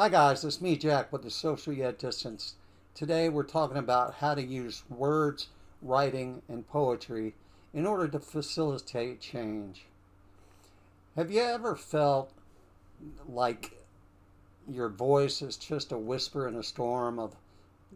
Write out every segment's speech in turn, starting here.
Hi guys, it's me Jack with the Social Yet Distance. Today we're talking about how to use words, writing, and poetry in order to facilitate change. Have you ever felt like your voice is just a whisper in a storm of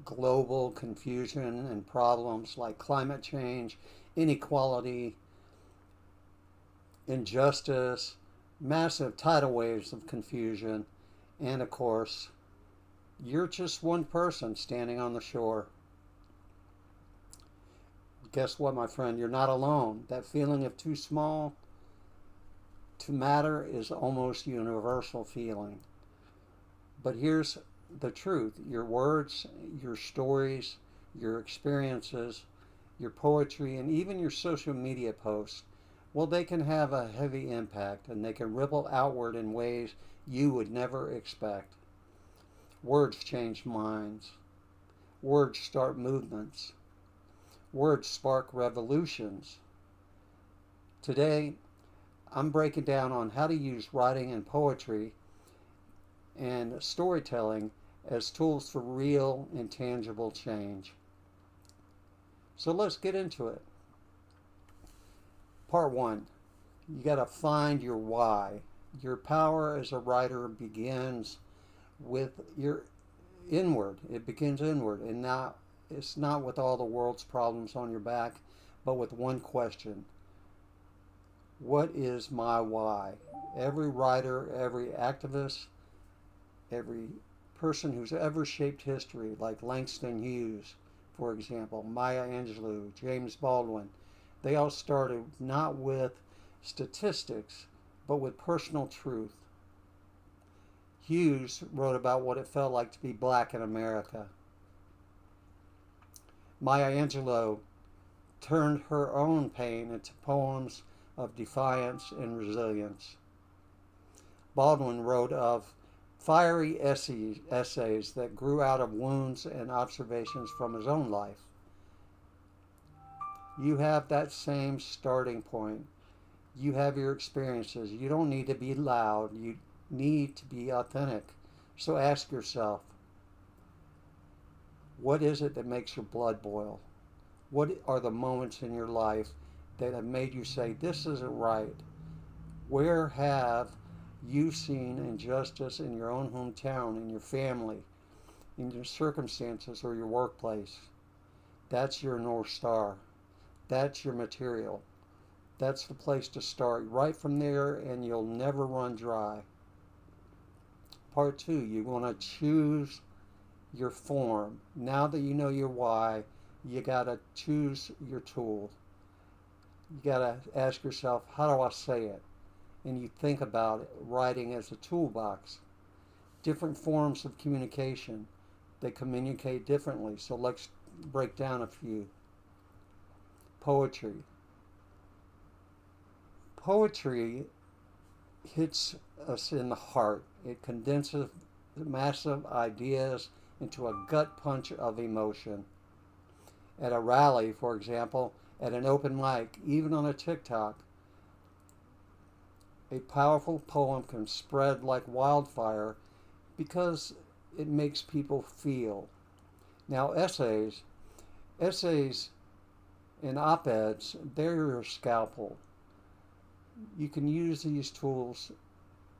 global confusion and problems like climate change, inequality, injustice, massive tidal waves of confusion, and of course, you're just one person standing on the shore. Guess what, my friend? You're not alone. That feeling of too small to matter is almost universal feeling. But here's the truth. Your words, your stories, your experiences, your poetry, and even your social media posts, well, they can have a heavy impact and they can ripple outward in ways you would never expect. Words change minds. Words start movements. Words spark revolutions. Today, I'm breaking down on how to use writing and poetry and storytelling as tools for real and tangible change. So let's get into it. Part one, you got to find your why. Your power as a writer begins with your inward. It begins inward, and now it's not with all the world's problems on your back, but with one question: what is my why? Every writer, every activist, every person who's ever shaped history, like Langston Hughes, for example, Maya Angelou, James Baldwin, they all started not with statistics, but with personal truth. Hughes wrote about what it felt like to be black in America. Maya Angelou turned her own pain into poems of defiance and resilience. Baldwin wrote of fiery essays that grew out of wounds and observations from his own life. You have that same starting point. You have your experiences. You don't need to be loud. You need to be authentic. So ask yourself, what is it that makes your blood boil? What are the moments in your life that have made you say, this isn't right? Where have you seen injustice in your own hometown, in your family, in your circumstances, or your workplace? That's your North Star. That's your material. That's the place to start. Right from there, and you'll never run dry. Part two, you want to choose your form. Now that you know your why, you got to choose your tool. You got to ask yourself, how do I say it? And you think about it, writing as a toolbox. Different forms of communication, they communicate differently. So let's break down a few. Poetry. Poetry hits us in the heart. It condenses massive ideas into a gut punch of emotion. At a rally, for example, at an open mic, even on a TikTok, a powerful poem can spread like wildfire because it makes people feel. Now, essays and op-eds, they're your scalpel. You can use these tools,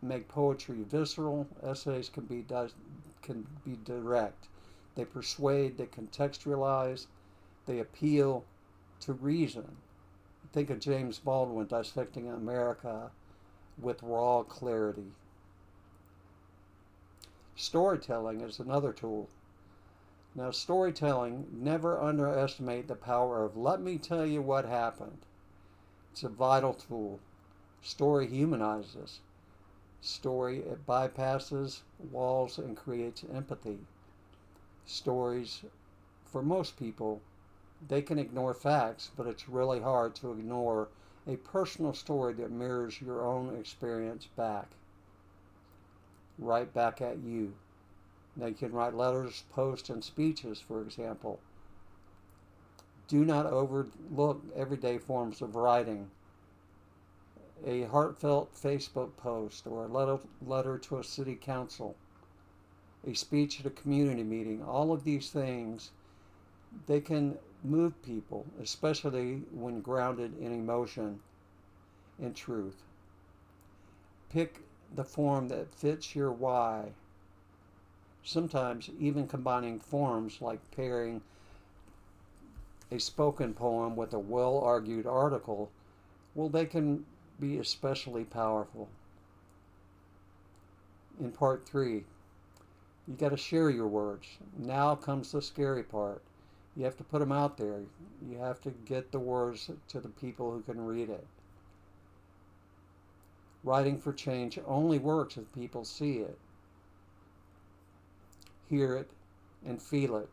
make poetry visceral. Essays can be direct. They persuade, they contextualize, they appeal to reason. Think of James Baldwin dissecting America with raw clarity. Storytelling is another tool. Now, storytelling, never underestimate the power of let me tell you what happened. It's a vital tool. Story humanizes. Story, it bypasses walls and creates empathy. Stories, for most people, they can ignore facts, but it's really hard to ignore a personal story that mirrors your own experience back, right back at you. Now you can write letters, posts, and speeches, for example. Do not overlook everyday forms of writing. A heartfelt Facebook post or a letter to a city council. a speech at a community meeting. All of these things, they can move people, especially when grounded in emotion and truth. Pick the form that fits your why. Sometimes even combining forms like pairing a spoken poem with a well-argued article, well, they can be especially powerful. In part 3, you got to share your words. Now comes the scary part. You have to put them out there. You have to get the words to the people who can read it. Writing for change only works if people see it, hear it, and feel it.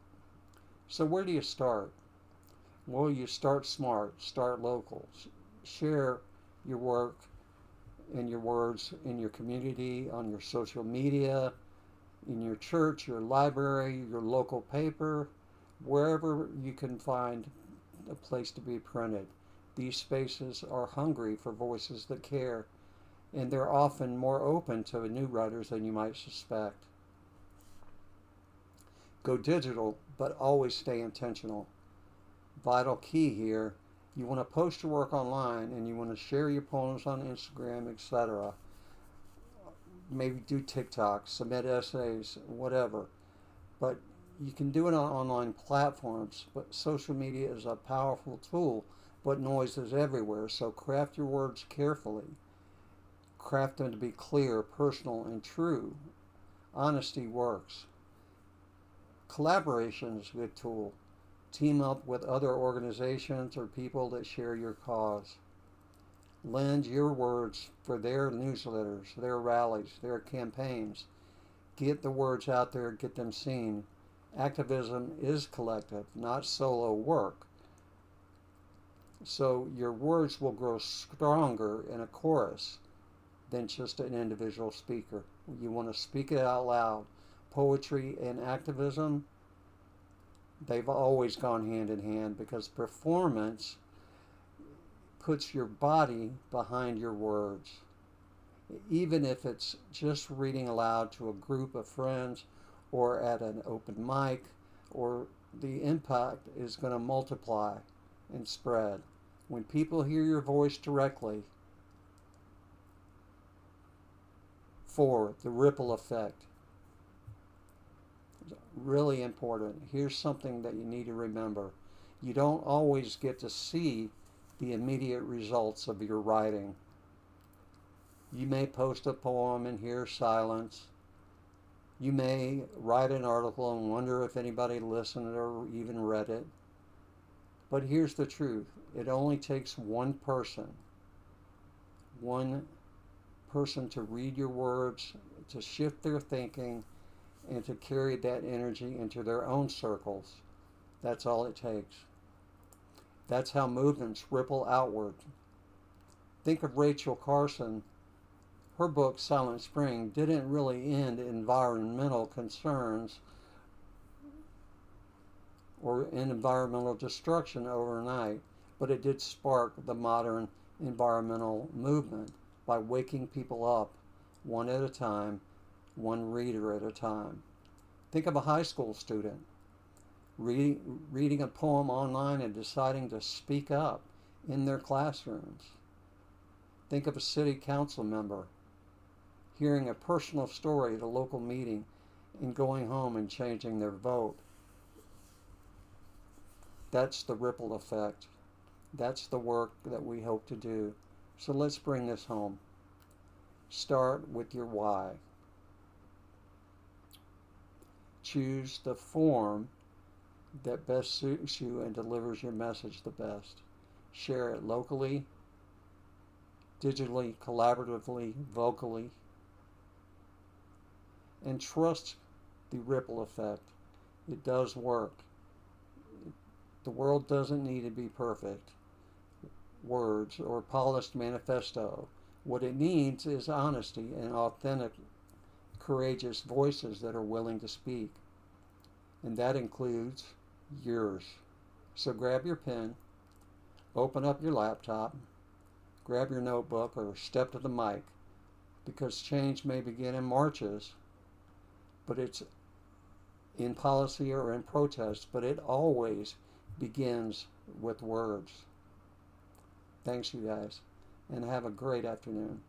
So where do you start? Well, you start smart, start local. Share your work and your words in your community, on your social media, in your church, your library, your local paper, wherever you can find a place to be printed. These spaces are hungry for voices that care, and they're often more open to new writers than you might suspect. Go digital, but always stay intentional. Vital key here, you want to post your work online and you want to share your poems on Instagram, etc. Maybe do TikTok, submit essays, whatever. But you can do it on online platforms, but social media is a powerful tool, but noise is everywhere, so craft your words carefully. Craft them to be clear, personal, and true. Honesty works. Collaboration is a good tool. Team up with other organizations or people that share your cause. Lend your words for their newsletters, their rallies, their campaigns. Get the words out there, get them seen. Activism is collective, not solo work. So your words will grow stronger in a chorus than just an individual speaker. You want to speak it out loud. Poetry and activism, they've always gone hand in hand because performance puts your body behind your words. Even if it's just reading aloud to a group of friends or at an open mic, or the impact is going to multiply and spread. When people hear your voice directly, for the ripple effect, really important. Here's something that you need to remember. You don't always get to see the immediate results of your writing. You may post a poem and hear silence. You may write an article and wonder if anybody listened or even read it. But here's the truth. It only takes one person to read your words, to shift their thinking, and to carry that energy into their own circles. That's all it takes. That's how movements ripple outward. Think of Rachel Carson. Her book, Silent Spring, didn't really end environmental concerns or in environmental destruction overnight, but it did spark the modern environmental movement by waking people up one at a time, one reader at a time. Think of a high school student reading a poem online and deciding to speak up in their classrooms. Think of a city council member hearing a personal story at a local meeting and going home and changing their vote. That's the ripple effect. That's the work that we hope to do. So let's bring this home. Start with your why. Choose the form that best suits you and delivers your message the best. Share it locally, digitally, collaboratively, vocally, and trust the ripple effect. It does work. The world doesn't need to be perfect words or polished manifesto. What it needs is honesty and authentic, courageous voices that are willing to speak. And that includes yours. So grab your pen, open up your laptop, grab your notebook, or step to the mic, because change may begin in marches, but it's in policy or in protest, but it always begins with words. Thanks, you guys, and have a great afternoon.